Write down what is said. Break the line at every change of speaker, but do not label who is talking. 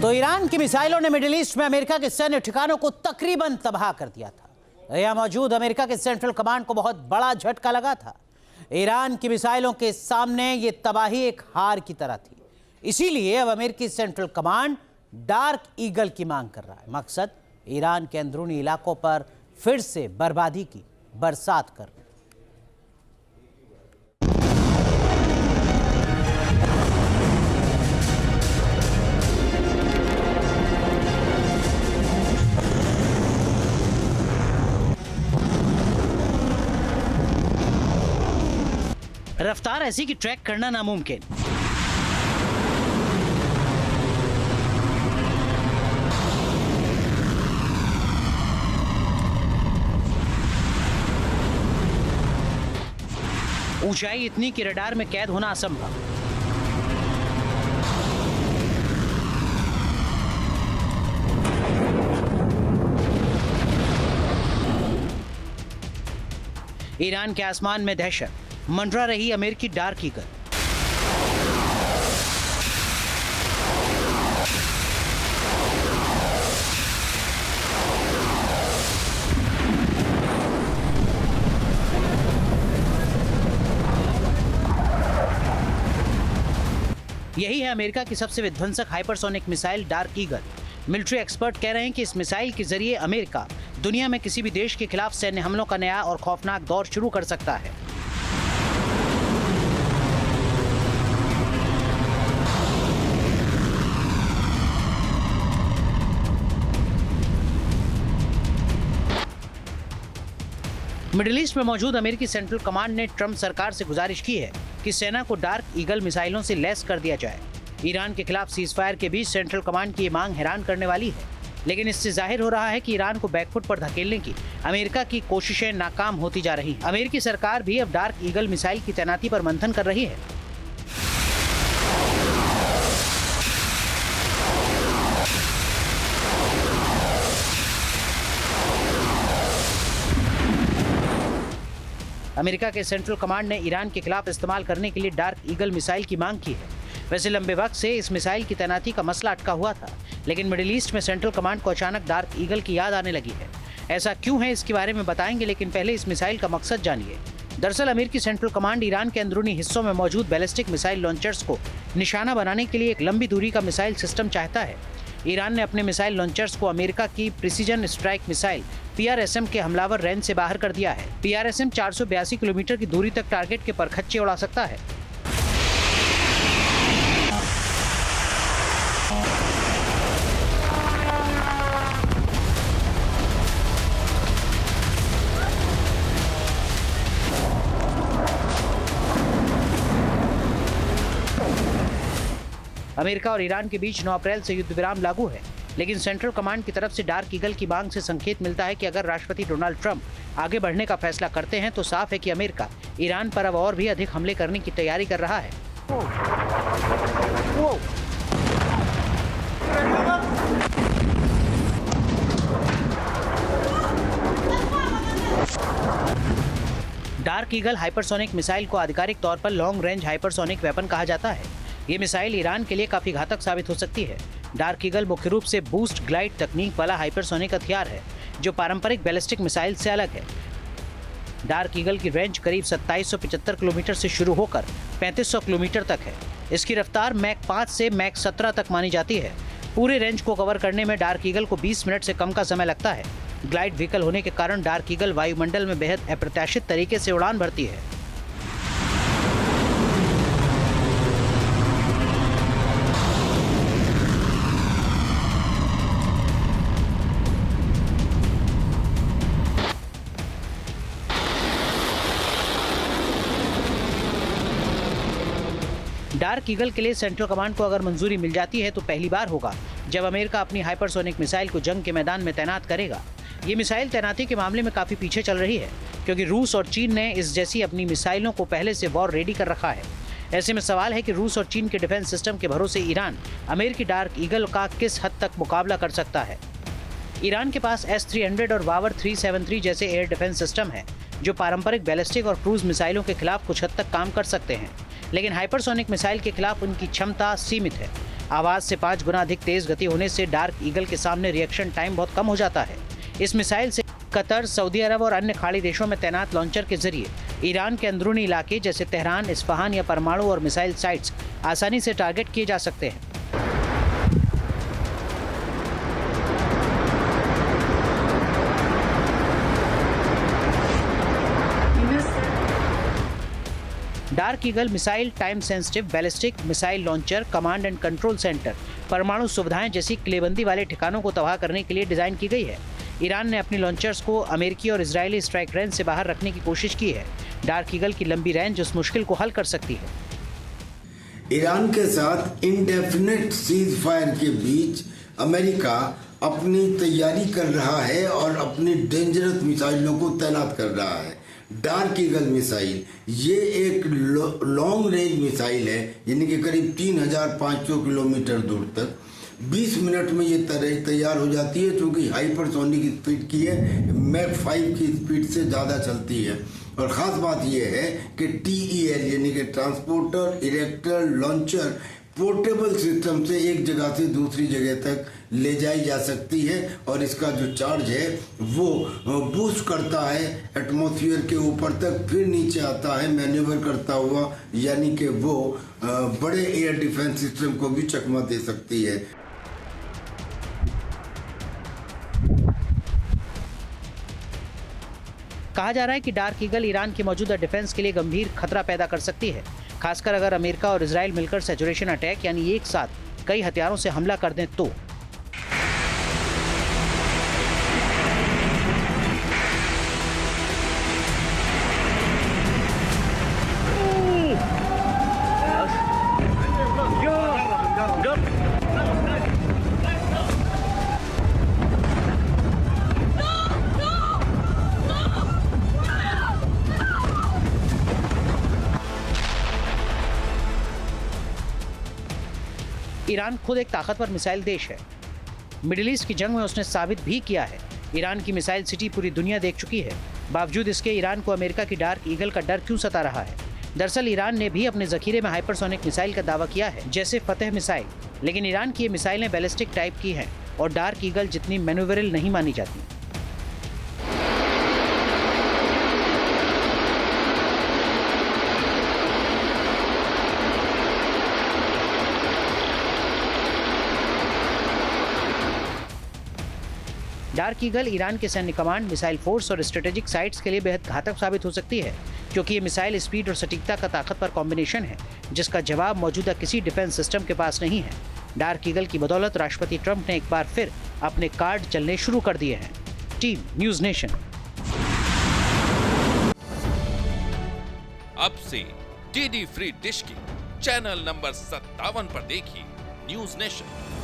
तो ईरान की मिसाइलों ने मिडिल ईस्ट में अमेरिका के सैन्य ठिकानों को तकरीबन तबाह कर दिया था। यहां मौजूद अमेरिका के सेंट्रल कमांड को बहुत बड़ा झटका लगा था। ईरान की मिसाइलों के सामने ये तबाही एक हार की तरह थी। इसीलिए अब अमेरिकी सेंट्रल कमांड डार्क ईगल की मांग कर रहा है। मकसद ईरान के अंदरूनी इलाकों पर फिर से बर्बादी की बरसात कर। रफ्तार ऐसी कि ट्रैक करना नामुमकिन। ऊंचाई इतनी कि रडार में कैद होना असंभव। ईरान के आसमान में दहशत, मंडरा रही अमेरिकी डार्क ईगल। यही है अमेरिका की सबसे विध्वंसक hypersonic missile dark eagle. Military expert कह रहे हैं कि इस मिसाइल के जरिए अमेरिका दुनिया में किसी भी देश के खिलाफ सैन्य हमलों का नया और खौफनाक दौर शुरू कर सकता है। मिडिल ईस्ट में मौजूद अमेरिकी सेंट्रल कमांड ने ट्रंप सरकार से गुजारिश की है कि सेना को डार्क ईगल मिसाइलों से लैस कर दिया जाए। ईरान के खिलाफ सीजफायर के बीच सेंट्रल कमांड की ये मांग हैरान करने वाली है, लेकिन इससे जाहिर हो रहा है कि ईरान को बैकफुट पर धकेलने की अमेरिका की कोशिशें नाकाम होती जा रही हैं। अमेरिकी सरकार भी अब डार्क ईगल मिसाइल की तैनाती पर मंथन कर रही है। अमेरिका के सेंट्रल कमांड ने ईरान के खिलाफ इस्तेमाल करने के लिए डार्क ईगल मिसाइल की मांग की है। वैसे लंबे वक्त से इस मिसाइल की तैनाती का मसला अटका हुआ था, लेकिन मिडिल ईस्ट में सेंट्रल कमांड को अचानक डार्क ईगल की याद आने लगी है। ऐसा क्यों है, इसके बारे में बताएंगे, लेकिन पहले इस मिसाइल का मकसद जानिए। दरअसल अमेरिकी सेंट्रल कमांड ईरान के अंदरूनी हिस्सों में मौजूद बैलिस्टिक मिसाइल लॉन्चर्स को निशाना बनाने के लिए एक लंबी दूरी का मिसाइल सिस्टम चाहता है। ईरान ने अपने मिसाइल लॉन्चर्स को अमेरिका की प्रिसीजन स्ट्राइक मिसाइल PRSM के हमलावर रेंज से बाहर कर दिया है। PRSM 482 किलोमीटर की दूरी तक टारगेट के परखच्चे उड़ा सकता है। अमेरिका और ईरान के बीच 9 अप्रैल से युद्ध विराम लागू है, लेकिन सेंट्रल कमांड की तरफ से डार्क ईगल की मांग से संकेत मिलता है कि अगर राष्ट्रपति डोनाल्ड ट्रंप आगे बढ़ने का फैसला करते हैं तो साफ है कि अमेरिका ईरान पर अब और भी अधिक हमले करने की तैयारी कर रहा है। डार्क ईगल हाइपरसोनिक मिसाइल को आधिकारिक तौर पर लॉन्ग रेंज हाइपरसोनिक वेपन कहा जाता है। ये मिसाइल ईरान के लिए काफी घातक साबित हो सकती है। डार्क ईगल मुख्य रूप से बूस्ट ग्लाइड तकनीक वाला हाइपरसोनिक हथियार है, जो पारंपरिक बैलिस्टिक मिसाइल से अलग है। डार्क ईगल की रेंज करीब 2775 किलोमीटर से शुरू होकर 3500 किलोमीटर तक है। इसकी रफ्तार मैक 5 से मैक 17 तक मानी जाती है। पूरे रेंज को कवर करने में डार्क ईगल को 20 मिनट से कम का समय लगता है। ग्लाइड व्हीकल होने के कारण डार्क ईगल वायुमंडल में बेहद अप्रत्याशित तरीके से उड़ान भरती है। डार्क ईगल के लिए सेंट्रल कमांड को अगर मंजूरी मिल जाती है तो पहली बार होगा जब अमेरिका अपनी हाइपरसोनिक मिसाइल को जंग के मैदान में तैनात करेगा। ये मिसाइल तैनाती के मामले में काफी पीछे चल रही है, क्योंकि रूस और चीन ने इस जैसी अपनी मिसाइलों को पहले से वॉर रेडी कर रखा है। ऐसे में सवाल है कि रूस और चीन के डिफेंस सिस्टम के भरोसे ईरान अमेरिकी डार्क ईगल का किस हद तक मुकाबला कर सकता है। ईरान के पास S-300 और वावर 373 जैसे एयर डिफेंस सिस्टम है, जो पारंपरिक बैलिस्टिक और क्रूज मिसाइलों के खिलाफ कुछ हद तक काम कर सकते हैं, लेकिन हाइपरसोनिक मिसाइल के खिलाफ उनकी क्षमता सीमित है। आवाज से 5 गुना अधिक तेज गति होने से डार्क ईगल के सामने रिएक्शन टाइम बहुत कम हो जाता है। इस मिसाइल से कतर, सऊदी अरब और अन्य खाड़ी देशों में तैनात लॉन्चर के जरिए ईरान के अंदरूनी इलाके जैसे तेहरान, इस्फहान या परमाणु और मिसाइल साइट्स आसानी से टारगेट किए जा सकते हैं। Dark eagle missile time sensitive ballistic missile launcher, command and control centre, परमाणु सुविधाएं जैसी किलेबंदी वाले ठिकानों को तबाह करने के लिए डिजाइन की गई है। ईरान ने अपनी लॉन्चर्स को अमेरिकी और इजरायली स्ट्राइक रेंज से बाहर रखने की कोशिश की है। डार्क ईगल की लंबी रेंज उस मुश्किल को हल कर सकती है।
ईरान के साथ इंडेफिनिट सीज फायर के बीच अमेरिका अपनी तैयारी कर रहा है और अपनी डेंजरस मिसाइलों को तैनात कर रहा है। डार्क ईगल मिसाइल ये एक लॉन्ग रेंज मिसाइल है, यानी कि करीब 3500 किलोमीटर दूर तक 20 मिनट में ये तैयार हो जाती है, क्योंकि हाइपरसोनिक स्पीड की है, मैक 5 की स्पीड से ज़्यादा चलती है। और ख़ास बात यह है कि TEL यानी कि transporter erector launcher portable system से एक जगह से दूसरी जगह तक ले जाई जा सकती है, और इसका जो चार्ज है वो बूस्ट करता है एटमॉस्फेयर के ऊपर तक, फिर नीचे आता है मैन्यूवर करता हुआ, यानी कि वो बड़े एयर डिफेंस सिस्टम को भी चकमा दे सकती है।
कहा जा रहा है कि डार्क ईगल ईरान की मौजूदा डिफेंस के लिए गंभीर खतरा पैदा कर सकती है, खासकर अगर अमेरिका और इजराइल मिलकर सैचुरेशन अटैक यानी एक साथ कई हथियारों से हमला कर दें तो। ईरान खुद एक ताकतवर मिसाइल देश है। मिडिल ईस्ट की जंग में उसने साबित भी किया है। ईरान की मिसाइल सिटी पूरी दुनिया देख चुकी है। बावजूद इसके ईरान को अमेरिका की डार्क ईगल का डर क्यों सता रहा है? दरअसल ईरान ने भी अपने जखीरे में हाइपरसोनिक मिसाइल का दावा किया है, जैसे फतेह मिसाइल, लेकिन ईरान की ये मिसाइलें बैलिस्टिक टाइप की हैं और डार्क ईगल जितनी मैन्यूवरेबल नहीं मानी जाती। डार्क ईगल ईरान के सैन्य कमांड, मिसाइल फोर्स और स्ट्रेटेजिक साइट्स के लिए बेहद घातक साबित हो सकती है, क्योंकि ये मिसाइल स्पीड और सटीकता का ताकतवर कॉम्बिनेशन है, जिसका जवाब मौजूदा किसी डिफेंस सिस्टम के पास नहीं है। डार्क ईगल की बदौलत राष्ट्रपति ट्रंप ने एक बार फिर अपने कार्ड चलने शुरू कर दिए हैं। Team news nation.
अब से DD फ्री डिश की चैनल नंबर 57 पर देखिए न्यूज़ नेशन।